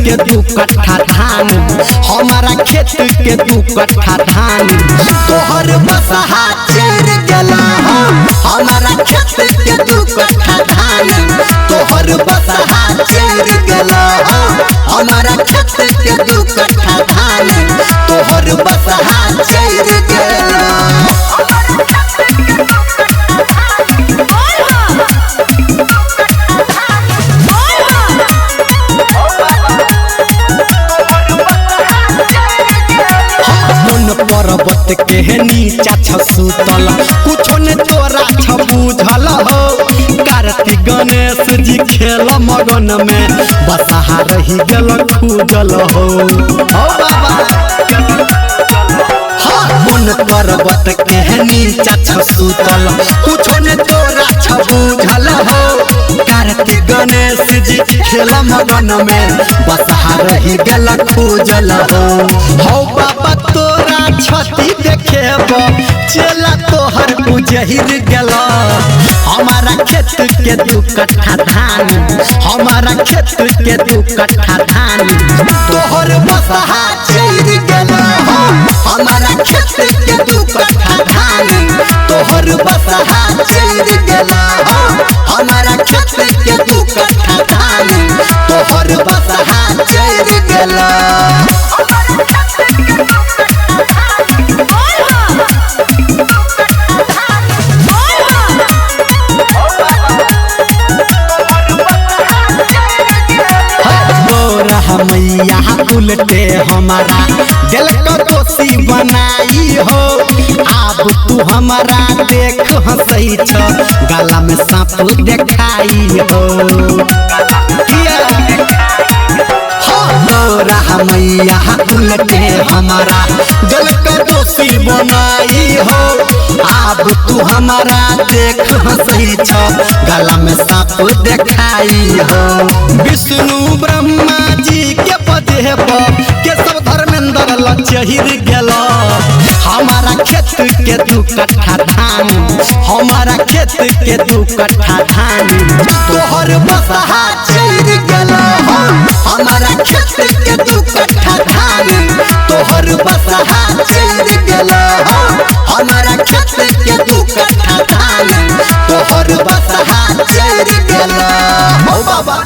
के 2 कट्ठा धान हमारा खेत के 2 कट्ठा धान तोहर बसहा चढ़ गेला हमारा खेत के 2 कट्ठा धान तोहर बसहा चढ़ गेला हमारा खेत के 2 कट्ठा धान तोहर बसहा चढ़ गेला। पर्वत के नीचा छसूतल कुछो ने तोरा छ बुझल हो कार्तिक गणेश जी खेल मगन में बसहा रही गेल खूजल हो बाबा मन पर्वत के नीचा छसूतल कुछो ने तोरा छ बुझल हो कार्तिक गणेश जी खेल मगन में बसहा रही गेल खूजल हो बाबा तोरा छती देखेब चला तोहर उजहिर गेला हमारा खेत के 2 कट्ठा धान हमारा खेत के 2 कट्ठा धान तोहर बसहा चढ़ गेला हमारा खेत के 2 कट्ठा धान तोहर बसहा चढ़ गेला हमारा खेत के 2 कट्ठा धान तोहर बसहा चढ़ गेला। मैया उल्टे हमारा दिल का दोषी बनाई हो अब तू हमारा देख हंसई छ गला में सांप देखाई हो मैया उल्टे हमारा दिल का दोषी बनाई हो अब तू हमारा देख हंसई छ गला में सांप देखाई हो विष्णु ब्रह्मा जी के पदे के सब धर्मेंद्र लचहिर गेला हमारा खेत के 2 कट्ठा धान हमारा खेत के 2 कट्ठा धान तोहर बसहा चढ़ गेला हमारा खेत के 2 कट्ठा धान तोहर बसहा चढ़ गेला हमारा खेत के 2 कट्ठा धान तोहर बसहा चढ़ गेला। बाबा